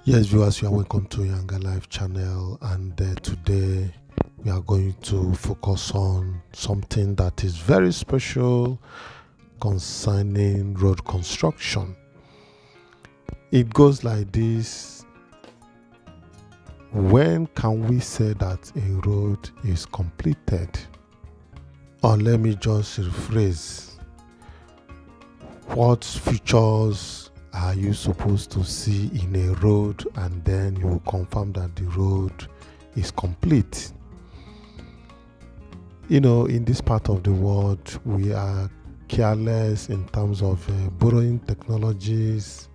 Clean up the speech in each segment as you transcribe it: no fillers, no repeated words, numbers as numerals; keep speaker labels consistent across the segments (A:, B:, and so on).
A: Yes, viewers, you are welcome to YangaLife channel, and today we are going to focus on something that is very special concerning road construction. It goes like this: when can we say that a road is completed? Or let me just rephrase, what features are you supposed to see in a road, and then you will confirm that the road is complete? In this part of the world, we are careless in terms of borrowing technologies,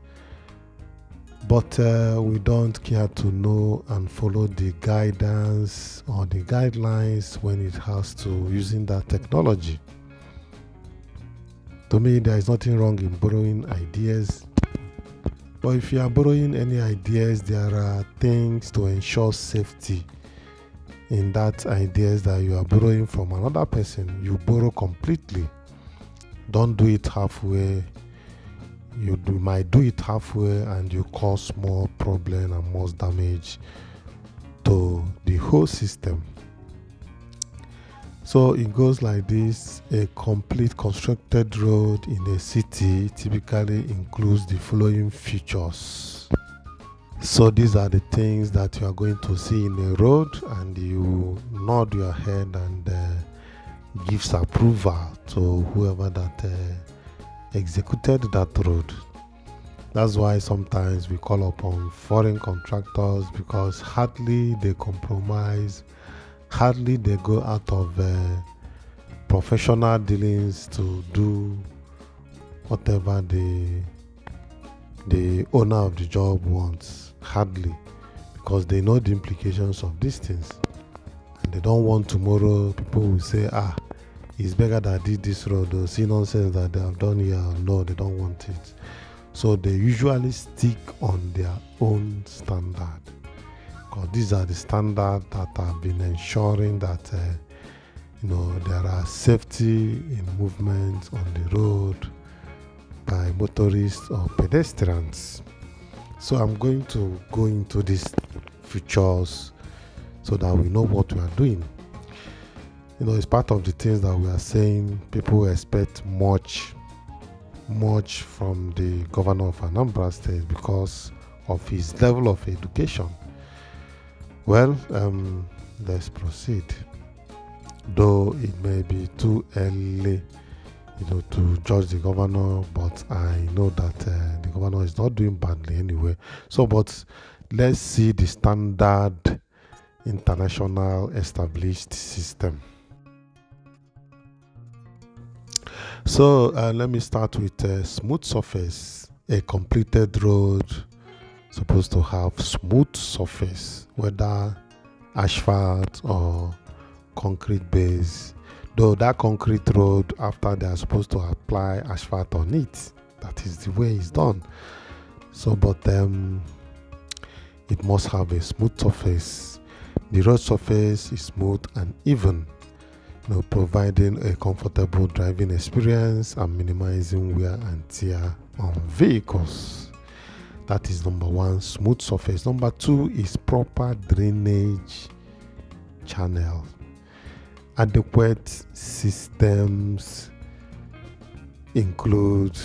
A: but we don't care to know and follow the guidance or the guidelines when it has to using that technology. To me, there is nothing wrong in borrowing ideas. But if you are borrowing any ideas, there are things to ensure safety in that ideas that you are borrowing from another person. You borrow completely. Don't do it halfway. You might do it halfway and you cause more problem and more damage to the whole system. So it goes like this: a complete constructed road in a city typically includes the following features. So these are the things that you are going to see in a road, and you nod your head and gives approval to whoever that executed that road. That's why sometimes we call upon foreign contractors, because hardly they compromise, hardly they go out of professional dealings to do whatever the owner of the job wants. Hardly, because they know the implications of these things, and they don't want tomorrow people will say, it's better that I did this road, or see nonsense that they have done here. No, they don't want it. So they usually stick on their own standard, because these are the standards that have been ensuring that there are safety in movement on the road by motorists or pedestrians. So I'm going to go into these features so that we know what we are doing. It's part of the things that we are saying. People expect much from the governor of Anambra State because of his level of education. Well, let's proceed. Though it may be too early, to judge the governor, but I know that the governor is not doing badly anyway. So, but let's see the standard international established system. So let me start with a smooth surface. A completed road supposed to have smooth surface, whether asphalt or concrete base. Though that concrete road, after they are supposed to apply asphalt on it, that is the way it's done. So, but it must have a smooth surface. The road surface is smooth and even, providing a comfortable driving experience and minimizing wear and tear on vehicles. That is number one, smooth surface. Number two is proper drainage channel. Adequate systems include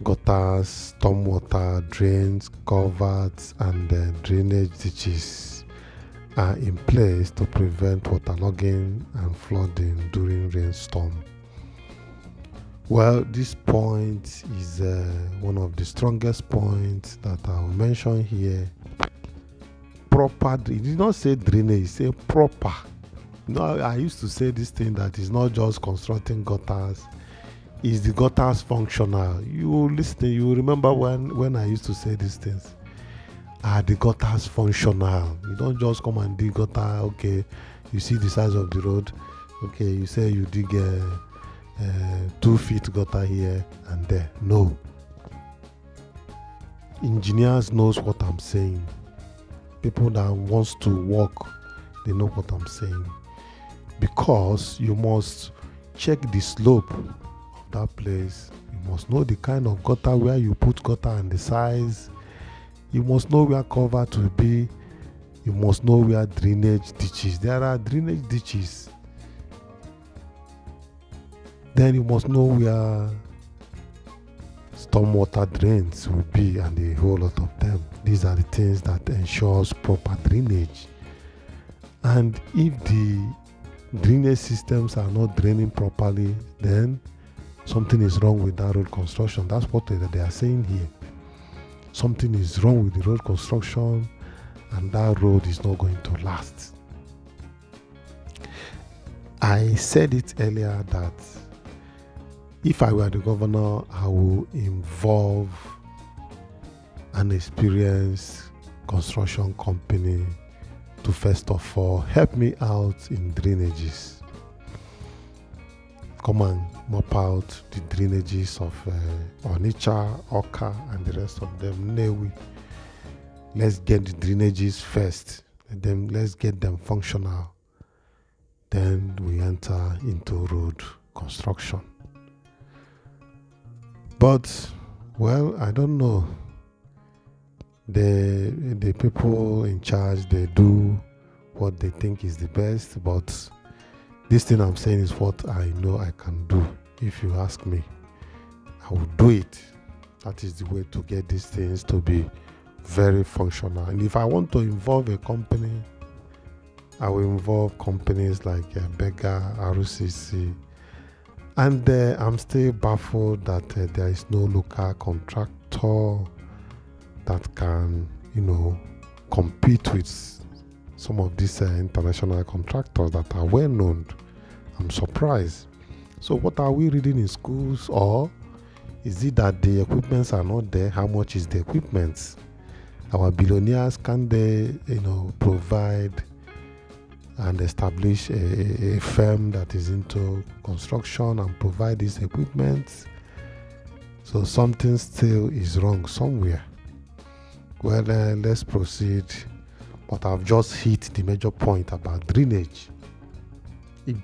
A: gutters, stormwater drains, culverts, and drainage ditches are in place to prevent waterlogging and flooding during rainstorm. Well, this point is one of the strongest points that I will mention here. Proper, it did not say drainage, it said proper. I used to say this thing that is not just constructing gutters. Is the gutters functional? You listen, you remember when I used to say these things. Are the gutters functional? You don't just come and dig gutter. Okay, you see the size of the road. Okay, you say you dig a 2 feet gutter here and there. No. Engineers knows what I'm saying. People that wants to work, they know what I'm saying. Because you must check the slope of that place. You must know the kind of gutter, where you put gutter and the size. You must know where cover to be. You must know where drainage ditches. There are drainage ditches. Then you must know where stormwater drains will be, and a whole lot of them. These are the things that ensures proper drainage. And if the drainage systems are not draining properly, then something is wrong with that road construction. That's what they are saying here. Something is wrong with the road construction, and that road is not going to last. I said it earlier that if I were the governor, I would involve an experienced construction company to first of all help me out in drainages. Come and mop out the drainages of Onitsha, Awka, and the rest of them. Let's get the drainages first, and then let's get them functional. Then we enter into road construction. But, well, I don't know. The people in charge, they do what they think is the best, but this thing I'm saying is what I know I can do. If you ask me, I will do it. That is the way to get these things to be very functional. And if I want to involve a company, I will involve companies like Bega, RCC. And I'm still baffled that there is no local contractor that can, compete with some of these international contractors that are well known. I'm surprised. So what are we reading in schools? Or is it that the equipments are not there? How much is the equipment? Our billionaires, can they, provide and establish a firm that is into construction and provide this equipment? So something still is wrong somewhere. Well, let's proceed. But I've just hit the major point about drainage. If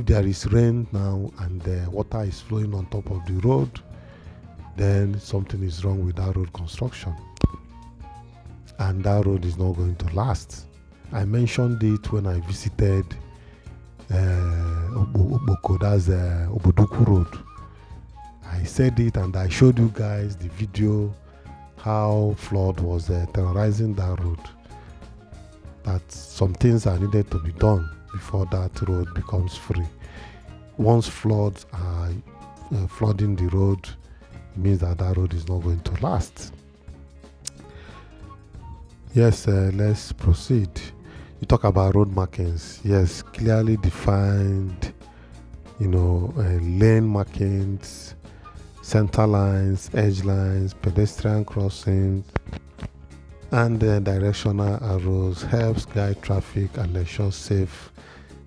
A: there is rain now and the water is flowing on top of the road, then something is wrong with that road construction. And that road is not going to last. I mentioned it when I visited Oboko, that's Oboduku Road. I said it and I showed you guys the video how flood was terrorizing that road. That some things are needed to be done before that road becomes free. Once floods are flooding the road, it means that road is not going to last. Yes, let's proceed. You talk about road markings. Yes, clearly defined, lane markings, center lines, edge lines, pedestrian crossings, and directional arrows helps guide traffic and ensure safe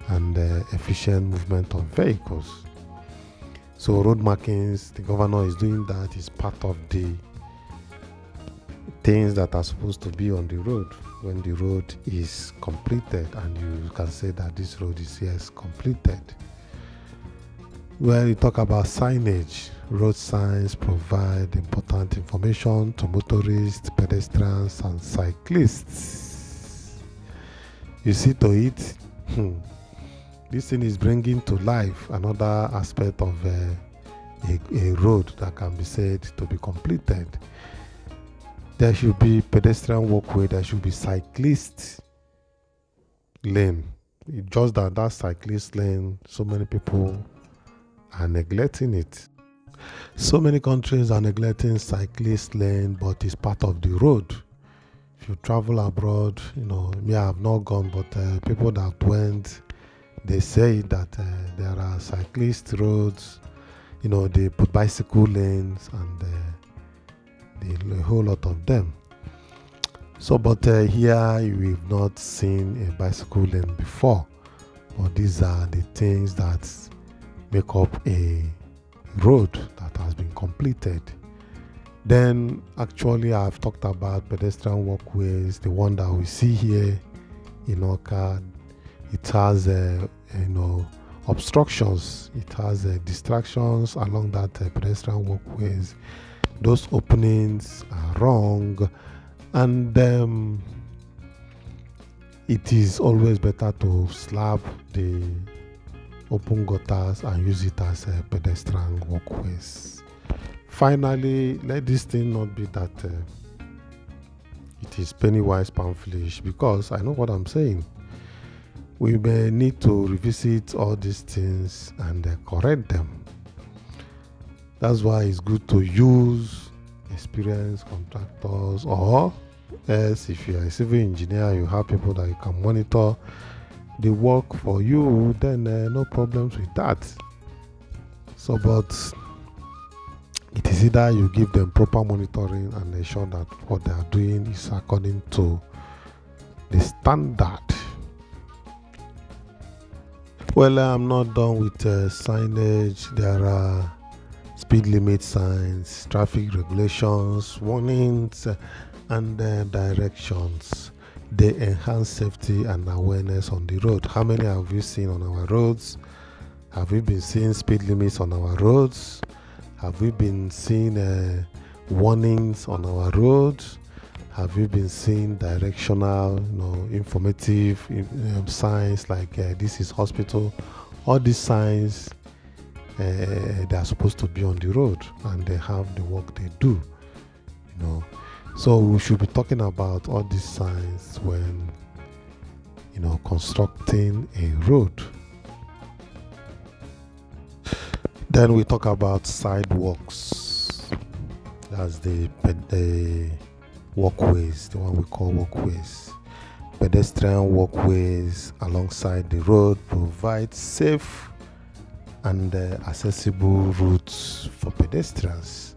A: and efficient movement of vehicles. So road markings, the governor is doing that. Is part of the things that are supposed to be on the road when the road is completed, and you can say that this road is completed. Well, you talk about signage. Road signs provide important information to motorists, pedestrians, and cyclists. You see to it, this thing is bringing to life another aspect of a road that can be said to be completed. There should be pedestrian walkway, there should be cyclist lane. It's just that cyclist lane, so many people are neglecting it. So many countries are neglecting cyclist lane, but it's part of the road. If you travel abroad, me, I have not gone, but people that went, they say that there are cyclist roads, they put bicycle lanes and a whole lot of them. So, but here we've not seen a bicycle lane before, but these are the things that make up a road that has been completed. Then actually I've talked about pedestrian walkways, the one that we see here in Awka. It has obstructions, it has distractions along that pedestrian walkways. those openings are wrong, and it is always better to slab the open gutters and use it as a pedestrian walkways. Finally, let this thing not be that it is penny wise pound foolish, because I know what I'm saying. We may need to revisit all these things and correct them. That's why it's good to use experienced contractors, or else if you are a civil engineer, you have people that you can monitor the work for you, then no problems with that. So, but it is either you give them proper monitoring and ensure that what they are doing is according to the standard. Well, I'm not done with signage. There are speed limit signs, traffic regulations, warnings, and directions. They enhance safety and awareness on the road. How many have you seen on our roads? Have we been seeing speed limits on our roads? Have we been seeing warnings on our roads? Have you been seeing directional, informative signs like this is hospital? All these signs, they are supposed to be on the road, and they have the work they do. So we should be talking about all these signs when constructing a road. Then we talk about sidewalks. That's the walkways, the one we call walkways. Pedestrian walkways alongside the road provide safe and accessible routes for pedestrians,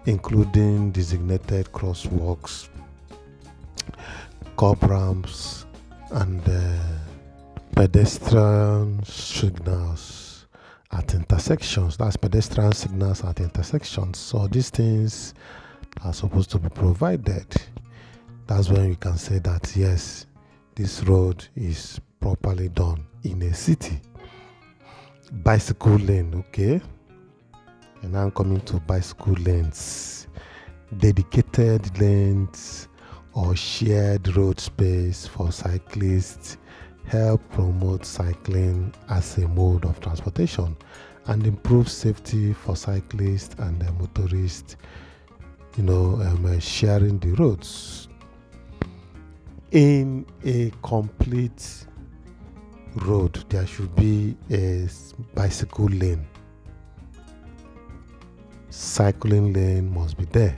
A: including designated crosswalks, curb ramps, and pedestrian signals at intersections. That's pedestrian signals at intersections. So these things are supposed to be provided. That's when you can say that yes, this road is properly done in a city. Bicycle lane, okay? And I'm coming to bicycle lanes. Dedicated lanes or shared road space for cyclists help promote cycling as a mode of transportation and improve safety for cyclists and motorists, sharing the roads. In a complete road, there should be a bicycle lane. Cycling lane must be there.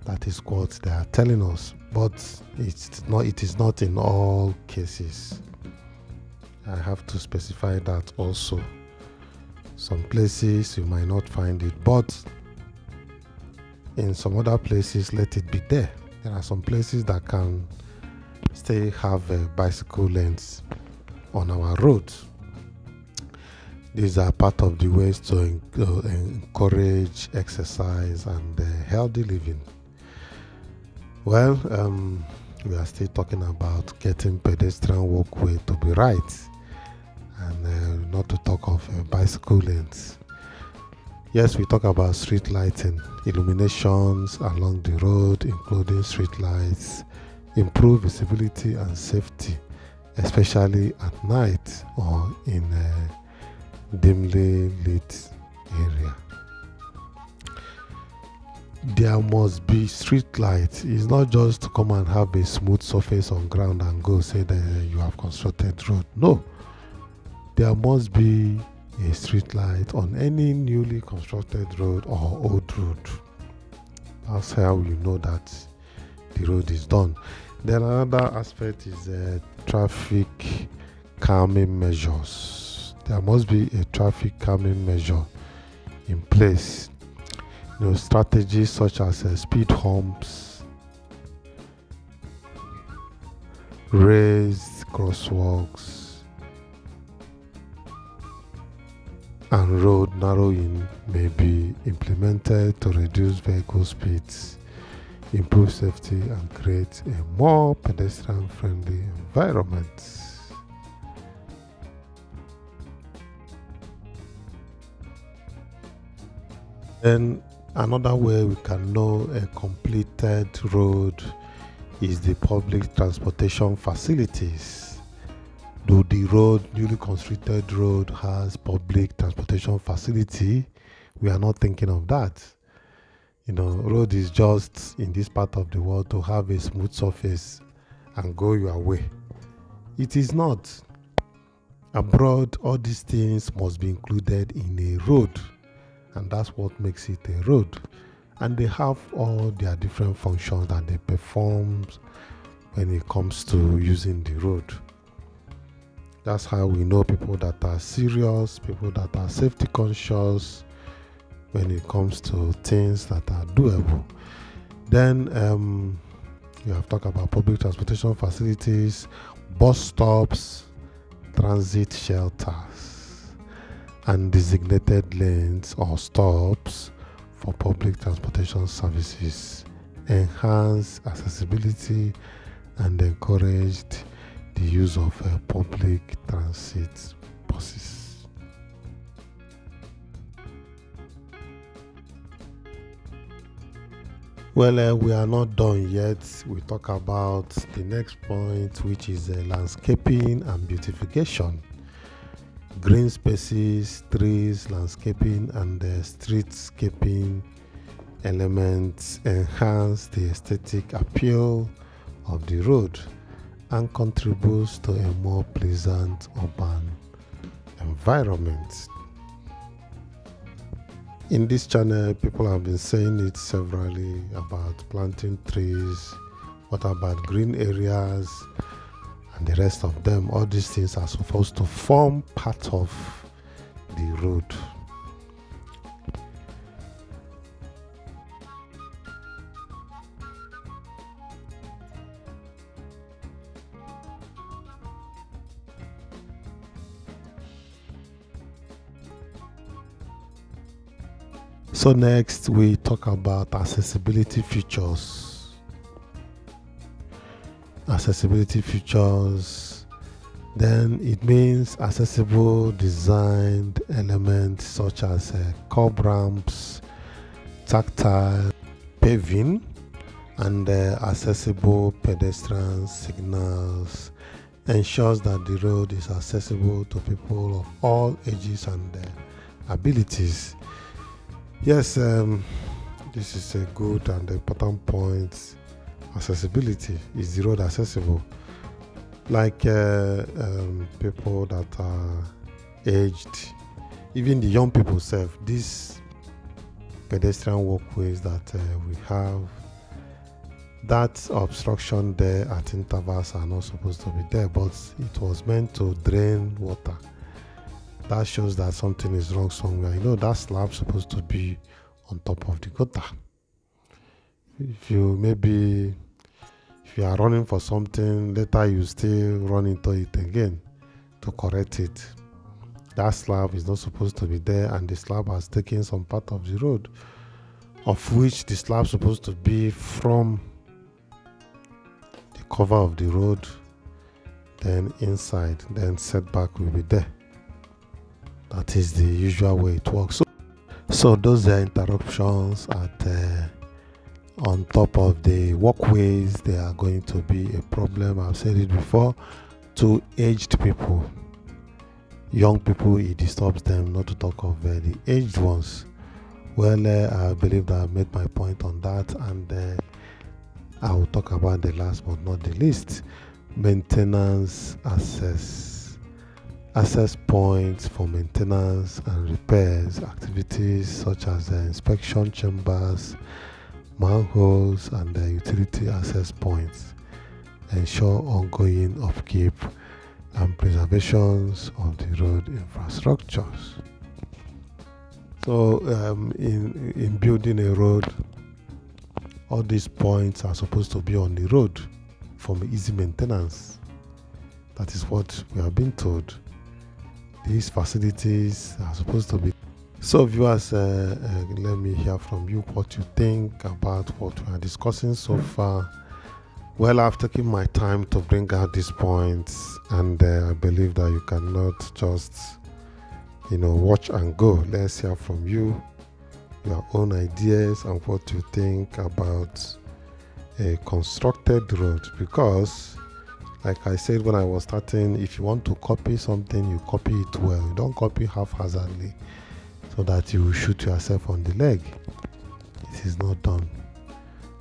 A: That is what they are telling us, but it is not in all cases. I have to specify that also. Some places you might not find it, but in some other places, let it be there. There are some places that can still have bicycle lanes on our roads. These are part of the ways to encourage exercise and healthy living. Well, we are still talking about getting pedestrian walkway to be right, and not to talk of bicycle lanes. Yes, we talk about street lighting, illuminations along the road, including street lights, improve visibility and safety, especially at night or in a dimly lit area. There must be street lights. It's not just to come and have a smooth surface on ground and go say that you have constructed road. No, there must be a street light on any newly constructed road or old road. That's how you know that the road is done. Then another aspect is traffic calming measures. There must be a traffic calming measure in place. Strategies such as speed humps, raised crosswalks, and road narrowing may be implemented to reduce vehicle speeds, improve safety, and create a more pedestrian-friendly environment. Then Another way we can know a completed road is the public transportation facilities. Do the newly constructed road has public transportation facility? We are not thinking of that. Road is just in this part of the world to have a smooth surface and go your way. It is not. Abroad, all these things must be included in a road, and that's what makes it a road. And they have all their different functions that they perform when it comes to using the road. That's how we know people that are serious, people that are safety conscious when it comes to things that are doable. Then you have talked about public transportation facilities, bus stops, transit shelters, and designated lanes or stops for public transportation services. Enhance accessibility and encouraged the use of public transit buses. Well, we are not done yet. We talk about the next point, which is landscaping and beautification. Green spaces, trees, landscaping, and streetscaping elements enhance the aesthetic appeal of the road and contributes to a more pleasant urban environment. In this channel, people have been saying it severally about planting trees, what about green areas, and the rest of them. All these things are supposed to form part of the road. So next we talk about accessibility features. Accessibility features, then it means accessible designed elements such as curb ramps, tactile paving, and accessible pedestrian signals ensures that the road is accessible to people of all ages and abilities. Yes, this is a good and important point. Accessibility. Is the road accessible? Like people that are aged, even the young people self, these pedestrian walkways that we have, that obstruction there at intervals are not supposed to be there, but it was meant to drain water. That shows that something is wrong somewhere. That slab's supposed to be on top of the gutter. If you are running for something, later you still run into it again to correct it. That slab is not supposed to be there, and the slab has taken some part of the road, of which the slab is supposed to be from the cover of the road, then inside, then setback will be there. That is the usual way it works. So those are interruptions on top of the walkways. They are going to be a problem. I've said it before. To aged people, young people, it disturbs them, not to talk of the aged ones. Well, I believe that I've made my point on that, and I will talk about the last but not the least, maintenance access points for maintenance and repairs activities such as inspection chambers, manholes, and utility access points ensure ongoing upkeep and preservations of the road infrastructures. So in building a road, all these points are supposed to be on the road for easy maintenance. That is what we have been told. These facilities are supposed to be. So viewers, let me hear from you what you think about what we are discussing so far. Well, I've taken my time to bring out these points, and I believe that you cannot just watch and go. Let's hear from you your own ideas and what you think about a constructed road, because like I said when I was starting, if you want to copy something, you copy it well. You don't copy haphazardly so that you will shoot yourself on the leg. It is not done.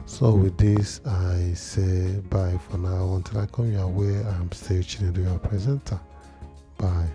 A: So with this, I say bye for now. Until I come your way, I'm still Chinedu, your presenter. Bye.